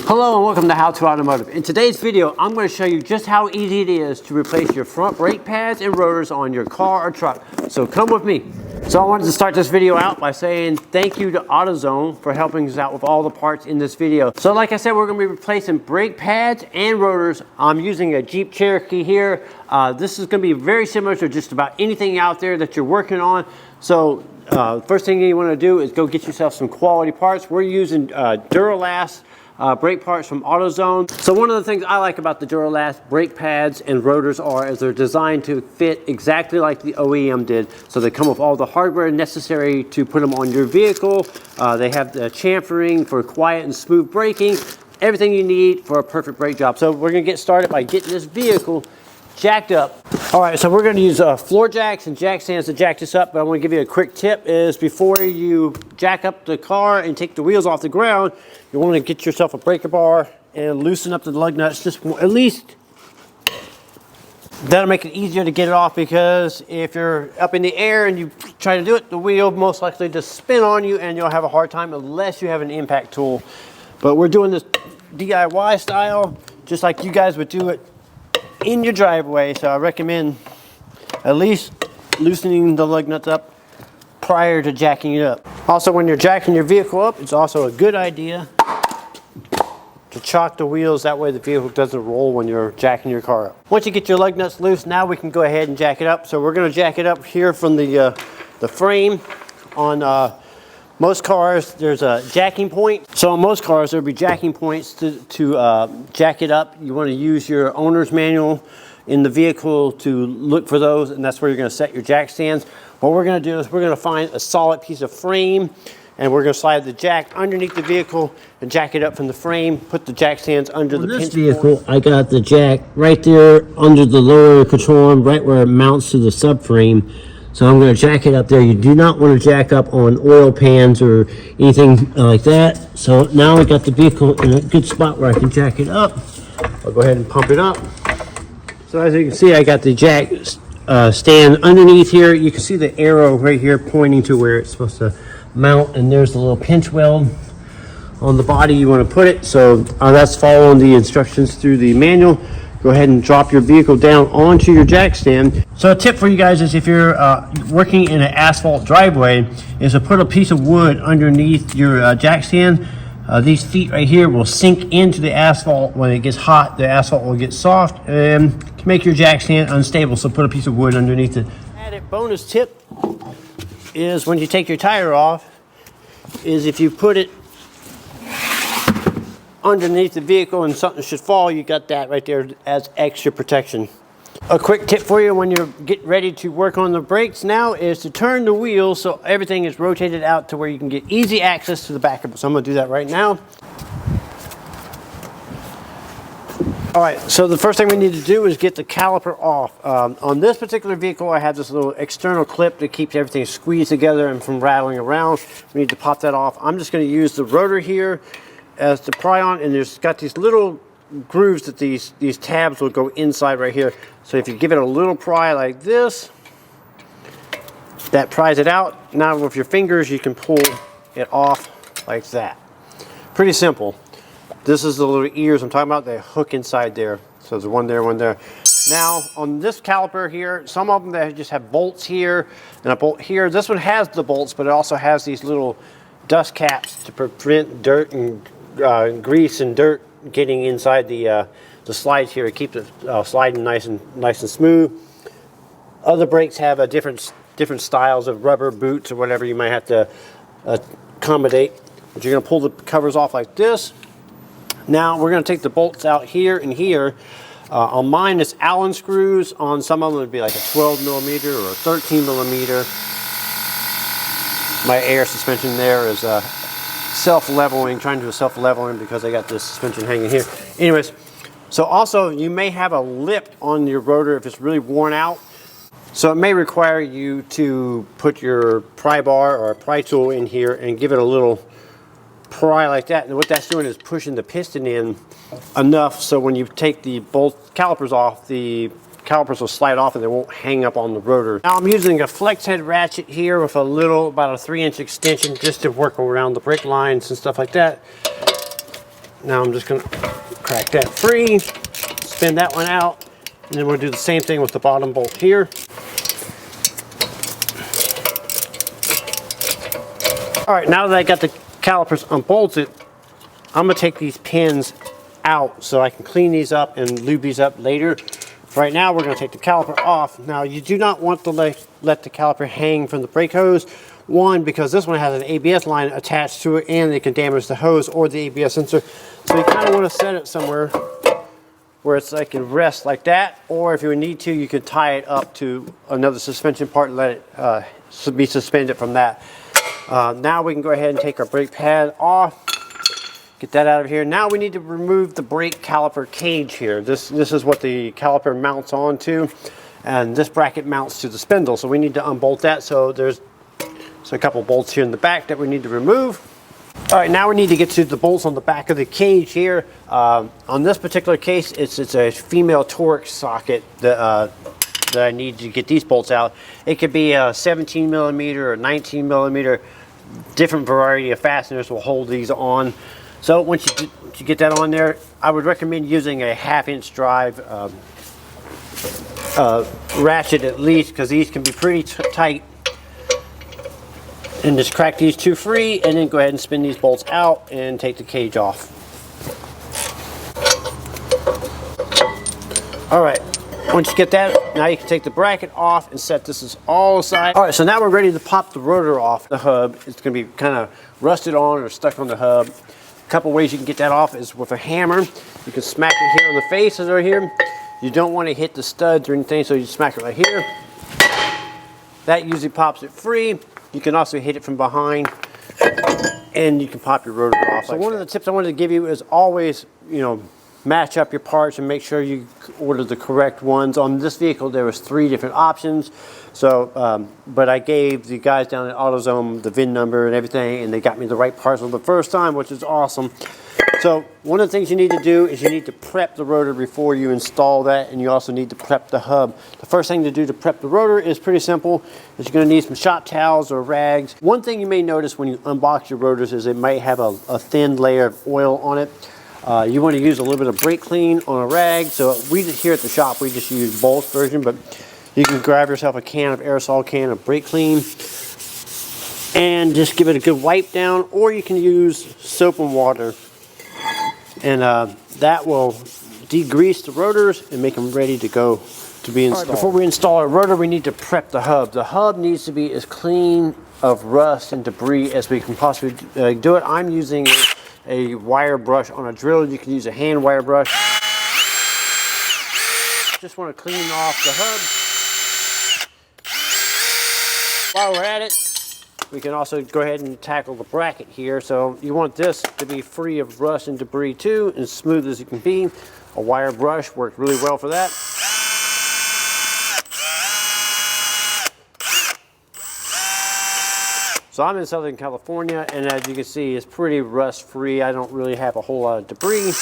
Hello and welcome to How to Automotive. In today's video, I'm going to show you just how easy it is to replace your front brake pads and rotors on your car or truck. So come with me. So I wanted to start this video out by saying thank you to AutoZone for helping us out with all the parts in this video. So like I said, we're going to be replacing brake pads and rotors. I'm using a Jeep Cherokee here. This is going to be very similar to just about anything out there that you're working on. So first thing you want to do is go get yourself some quality parts. We're using Duralast brake parts from AutoZone. So one of the things I like about the Duralast brake pads and rotors is they're designed to fit exactly like the OEM did. So they come with all the hardware necessary to put them on your vehicle. They have the chamfering for quiet and smooth braking. Everything you need for a perfect brake job. So we're gonna get started by getting this vehicle jacked up. All right, so we're going to use floor jacks and jack stands to jack this up, but I want to give you a quick tip is before you jack up the car and take the wheels off the ground, you want to get yourself a breaker bar and loosen up the lug nuts just at least. That'll make it easier to get it off, because if you're up in the air and you try to do it, the wheel most likely just spin on you and you'll have a hard time unless you have an impact tool. But we're doing this DIY style, just like you guys would do it in your driveway, so I recommend at least loosening the lug nuts up prior to jacking it up. Also, when you're jacking your vehicle up, it's also a good idea to chock the wheels. That way the vehicle doesn't roll when you're jacking your car up. Once you get your lug nuts loose, now we can go ahead and jack it up. So we're going to jack it up here from the frame. On most cars, there's a jacking point. So on most cars, there'll be jacking points to jack it up. You want to use your owner's manual in the vehicle to look for those, and that's where you're going to set your jack stands. What we're going to do is we're going to find a solid piece of frame, and we're going to slide the jack underneath the vehicle and jack it up from the frame, put the jack stands under the pinch point. This vehicle, I got the jack right there under the lower control arm, right where it mounts to the subframe. So I'm going to jack it up there. You do not want to jack up on oil pans or anything like that. So now I got the vehicle in a good spot where I can jack it up. I'll go ahead and pump it up. So as you can see, I got the jack stand underneath here. You can see the arrow right here pointing to where it's supposed to mount, and there's the little pinch weld on the body you want to put it. So that's following the instructions through the manual. Go ahead and drop your vehicle down onto your jack stand. So a tip for you guys is if you're working in an asphalt driveway, is to put a piece of wood underneath your jack stand. These feet right here will sink into the asphalt. When it gets hot, the asphalt will get soft and can make your jack stand unstable. So put a piece of wood underneath it. Added bonus tip is when you take your tire off, is if you put it underneath the vehicle and something should fall, you got that right there as extra protection. A quick tip for you when you're getting ready to work on the brakes now is to turn the wheel so everything is rotated out to where you can get easy access to the back of it. So I'm going to do that right now. All right, so the first thing we need to do is get the caliper off. On this particular vehicle, I have this little external clip that keeps everything squeezed together and from rattling around. We need to pop that off. I'm just going to use the rotor here as to pry on, and there's got these little grooves that these tabs will go inside right here. So if you give it a little pry like this, that pries it out. Now with your fingers you can pull it off like that. Pretty simple. This is the little ears I'm talking about. They hook inside there. So there's one there, one there. Now on this caliper here, some of them they just have bolts here and a bolt here. This one has the bolts, but it also has these little dust caps to prevent dirt and grease and dirt getting inside the slides here to keep it sliding nice and smooth. Other brakes have a different styles of rubber boots or whatever you might have to accommodate. But you're going to pull the covers off like this. Now we're going to take the bolts out here and here. On mine it's Allen screws. On some of them it would be like a 12 millimeter or a 13 millimeter. My air suspension there is self-leveling, trying to do a self-leveling because I got this suspension hanging here. Anyways, so also you may have a lip on your rotor if it's really worn out. So it may require you to put your pry bar or a pry tool in here and give it a little pry like that. And what that's doing is pushing the piston in enough so when you take the bolt calipers off, the calipers will slide off and they won't hang up on the rotor. Now I'm using a flex head ratchet here with a little, about a 3-inch extension just to work around the brake lines and stuff like that. Now I'm just going to crack that free, spin that one out, and then we'll do the same thing with the bottom bolt here. All right, now that I got the calipers unbolted, I'm going to take these pins out so I can clean these up and lube these up later. Right now we're going to take the caliper off. Now you do not want to let the caliper hang from the brake hose. One, because this one has an ABS line attached to it and it can damage the hose or the ABS sensor. So you kind of want to set it somewhere where it's like it rests like that, or if you need to, you could tie it up to another suspension part and let it be suspended from that. Now we can go ahead and take our brake pad off. Get that out of here. Now we need to remove the brake caliper cage here. This is what the caliper mounts onto, and this bracket mounts to the spindle. So we need to unbolt that. So there's a couple bolts here in the back that we need to remove. All right, now we need to get to the bolts on the back of the cage here. On this particular case, it's a female Torx socket that I need to get these bolts out. It could be a 17 millimeter or 19 millimeter. Different variety of fasteners will hold these on. So once you get that on there, I would recommend using a 1/2 inch drive ratchet at least, because these can be pretty tight. And just crack these two free, and then go ahead and spin these bolts out and take the cage off. All right, once you get that, now you can take the bracket off and set this all aside. All right, so now we're ready to pop the rotor off the hub. It's gonna be kind of rusted on or stuck on the hub. A couple ways you can get that off is with a hammer. You can smack it here on the face right here. You don't want to hit the studs or anything, so you smack it right here. That usually pops it free. You can also hit it from behind, and you can pop your rotor off. So one of the tips I wanted to give you is always, match up your parts and make sure you order the correct ones. On this vehicle, there was 3 different options. So, but I gave the guys down at AutoZone the VIN number and everything, and they got me the right parts on the first time, which is awesome. So one of the things you need to do is you need to prep the rotor before you install that, and you also need to prep the hub. The first thing to do to prep the rotor is pretty simple. Is you're going to need some shop towels or rags. One thing you may notice when you unbox your rotors is it might have a thin layer of oil on it. You want to use a little bit of brake clean on a rag. So we just here at the shop, we just use bulk version, but you can grab yourself a aerosol can of brake clean and just give it a good wipe down, or you can use soap and water, and that will degrease the rotors and make them ready to go to be installed. Right, before we install a rotor, we need to prep the hub. The hub needs to be as clean of rust and debris as we can possibly do it. I'm using a wire brush on a drill. You can use a hand wire brush. Just want to clean off the hub. While we're at it, we can also go ahead and tackle the bracket here. So you want this to be free of rust and debris too, and smooth as it can be. A wire brush worked really well for that. So I'm in Southern California, and as you can see, it's pretty rust free. I don't really have a whole lot of debris.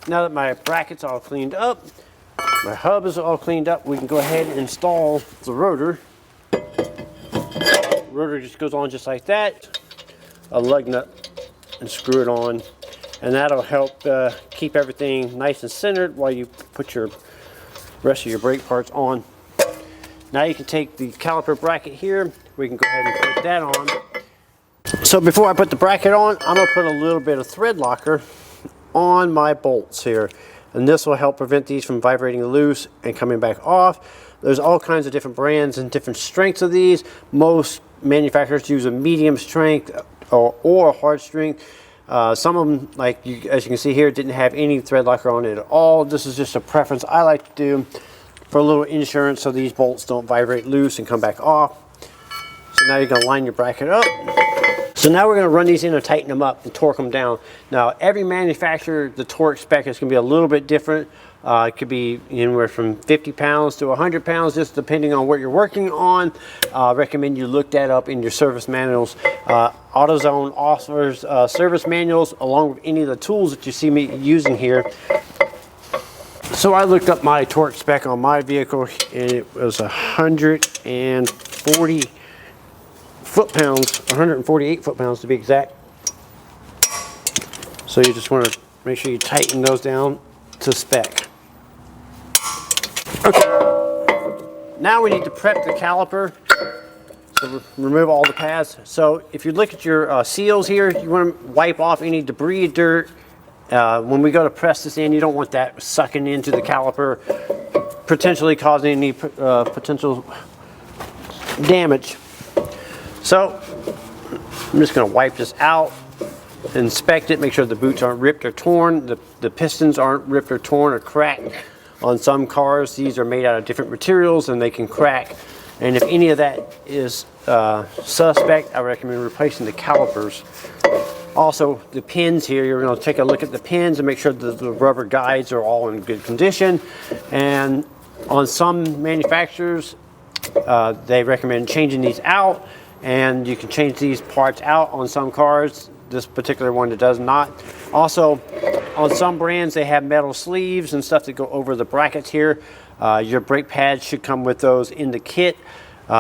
Now that my bracket's all cleaned up, my hub is all cleaned up, we can go ahead and install the rotor. The rotor just goes on just like that. A lug nut and screw it on. And that'll help keep everything nice and centered while you put your rest of your brake parts on. Now you can take the caliper bracket here. We can go ahead and put that on. So before I put the bracket on, I'm going to put a little bit of thread locker on my bolts here. And this will help prevent these from vibrating loose and coming back off. There's all kinds of different brands and different strengths of these. Most manufacturers use a medium strength or a hard strength. Some of them, as you can see here, didn't have any thread locker on it at all. This is just a preference I like to do for a little insurance so these bolts don't vibrate loose and come back off. So now you're going to line your bracket up. So now we're going to run these in and tighten them up and torque them down. Now every manufacturer, the torque spec is going to be a little bit different. It could be anywhere from 50 pounds to 100 pounds, just depending on what you're working on. I recommend you look that up in your service manuals. AutoZone offers service manuals along with any of the tools that you see me using here. So I looked up my torque spec on my vehicle, and it was 140 foot-pounds, 148 foot-pounds to be exact. So you just want to make sure you tighten those down to spec. Okay, now we need to prep the caliper. So remove all the pads. So if you look at your seals here, you want to wipe off any debris, dirt. When we go to press this in, you don't want that sucking into the caliper, potentially causing any potential damage. So I'm just going to wipe this out, inspect it, make sure the boots aren't ripped or torn, the pistons aren't ripped or torn or cracked. On some cars, these are made out of different materials and they can crack. And if any of that is suspect, I recommend replacing the calipers. Also, the pins here, you're going to take a look at the pins and make sure that the rubber guides are all in good condition. And on some manufacturers, they recommend changing these out, and you can change these parts out on some cars. This particular one does not. Also, on some brands, they have metal sleeves and stuff that go over the brackets here. Your brake pads should come with those in the kit.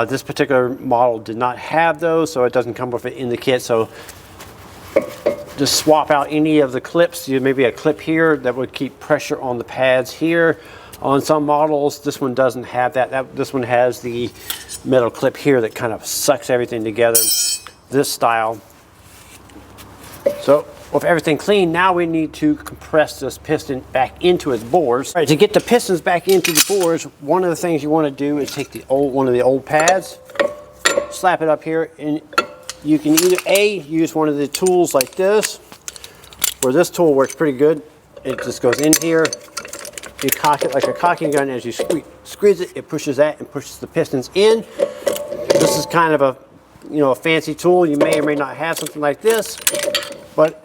This particular model did not have those, so it doesn't come with it in the kit. So just swap out any of the clips. Maybe a clip here that would keep pressure on the pads here. On some models, this one doesn't have that. This one has the metal clip here that kind of sucks everything together, this style. So with everything clean, now we need to compress this piston back into its bores. All right, to get the pistons back into the bores, one of the things you want to do is take one of the old pads, slap it up here, and you can either use one of the tools like this, where this tool works pretty good. It just goes in here, you cock it like a cocking gun. As you squeeze it, it pushes that and pushes the pistons in. This is kind of a fancy tool. You may or may not have something like this, but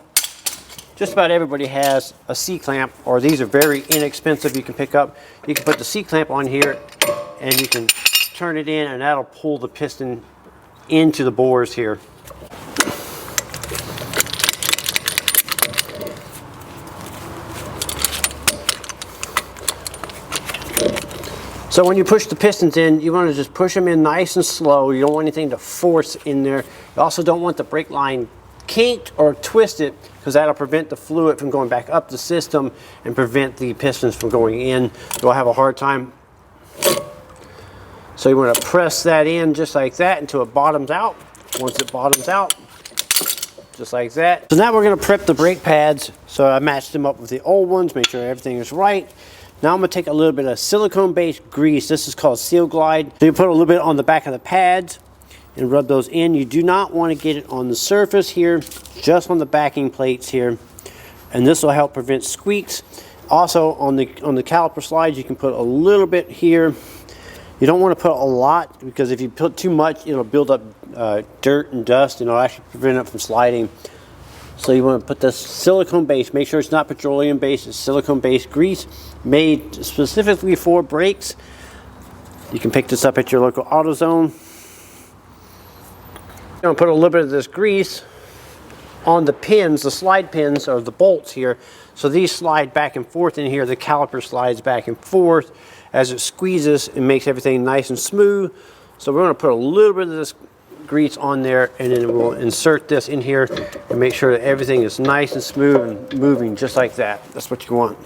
just about everybody has a C-clamp, or these are very inexpensive. You can pick up. You can put the C-clamp on here, and you can turn it in, and that'll pull the piston into the bores here. So when you push the pistons in, you want to just push them in nice and slow. You don't want anything to force in there. You also don't want the brake line kinked or twisted, because that'll prevent the fluid from going back up the system and prevent the pistons from going in. You'll have a hard time. So you want to press that in just like that until it bottoms out. Once it bottoms out, just like that. So now we're going to prep the brake pads. So I matched them up with the old ones, make sure everything is right. Now I'm going to take a little bit of silicone-based grease. This is called Seal Glide. So you put a little bit on the back of the pads and rub those in. You do not want to get it on the surface here, just on the backing plates here. And this will help prevent squeaks. Also on the caliper slides, you can put a little bit here. You don't want to put a lot, because if you put too much, it'll build up dirt and dust, and it'll actually prevent it from sliding. So you want to put this silicone base. Make sure it's not petroleum based. It's silicone based grease made specifically for brakes. You can pick this up at your local AutoZone. I'm going to put a little bit of this grease on the pins, the slide pins, or the bolts here. So these slide back and forth in here. The caliper slides back and forth as it squeezes. It makes everything nice and smooth. So we're going to put a little bit of this grease on there, and then we'll insert this in here and make sure that everything is nice and smooth and moving just like that. That's what you want.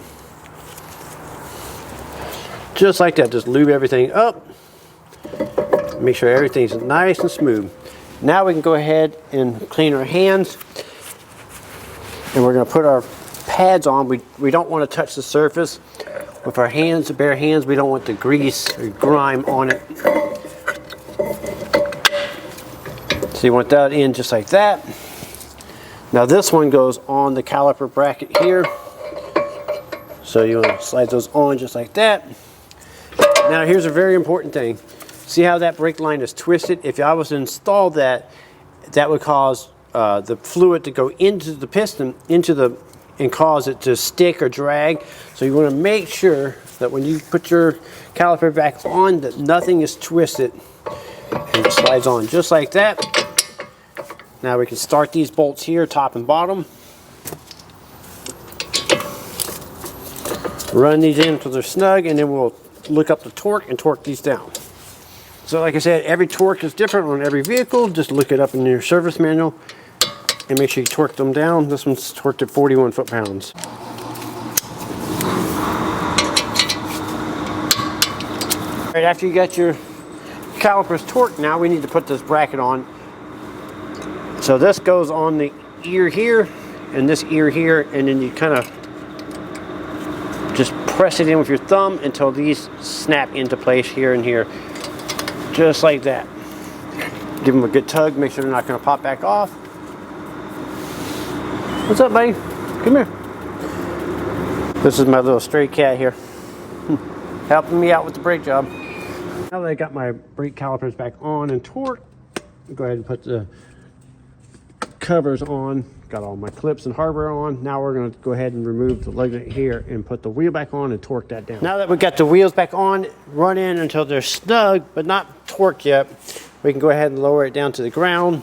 Just like that. Just lube everything up. Make sure everything's nice and smooth. Now we can go ahead and clean our hands, and we're going to put our pads on. We don't want to touch the surface with our hands, bare hands. We don't want the grease or grime on it. So you want that in just like that. Now this one goes on the caliper bracket here. So you want to slide those on just like that. Now here's a very important thing. See how that brake line is twisted? If I was to install that, that would cause the fluid to go into the piston, and cause it to stick or drag. So you want to make sure that when you put your caliper back on, that nothing is twisted, and it slides on just like that. Now we can start these bolts here, top and bottom. Run these in until they're snug, and then we'll look up the torque and torque these down. So like I said, every torque is different on every vehicle. Just look it up in your service manual and make sure you torque them down. This one's torqued at 41 foot-pounds. All right, after you got your calipers torqued, now we need to put this bracket on. So this goes on the ear here and this ear here, and then you kind of just press it in with your thumb until these snap into place here and here. Just like that. Give them a good tug, make sure they're not going to pop back off. What's up, buddy? Come here. This is my little stray cat here. Helping me out with the brake job. Now that I got my brake calipers back on and torqued, go ahead and put the covers on. Got all my clips and hardware on. Now we're going to go ahead and remove the lug here and put the wheel back on and torque that down. Now that we've got the wheels back on, run in until they're snug but not torqued yet, we can go ahead and lower it down to the ground.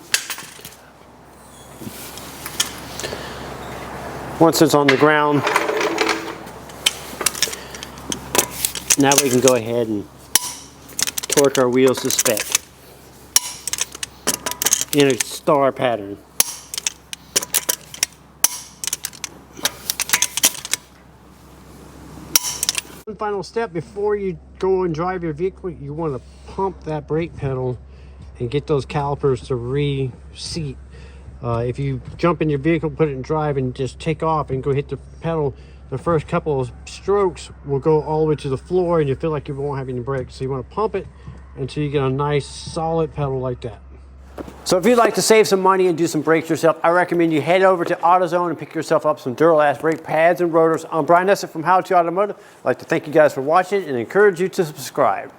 Once it's on the ground, now we can go ahead and torque our wheels to spec in a star pattern. One final step before you go and drive your vehicle, you want to pump that brake pedal and get those calipers to reseat. If you jump in your vehicle, put it in drive, and just take off and go hit the pedal, the first couple of strokes will go all the way to the floor and you feel like you won't have any brakes. So you want to pump it until you get a nice solid pedal like that. So if you'd like to save some money and do some brakes yourself, I recommend you head over to AutoZone and pick yourself up some Duralast brake pads and rotors. I'm Brian Eslick from How to Automotive. I'd like to thank you guys for watching and encourage you to subscribe.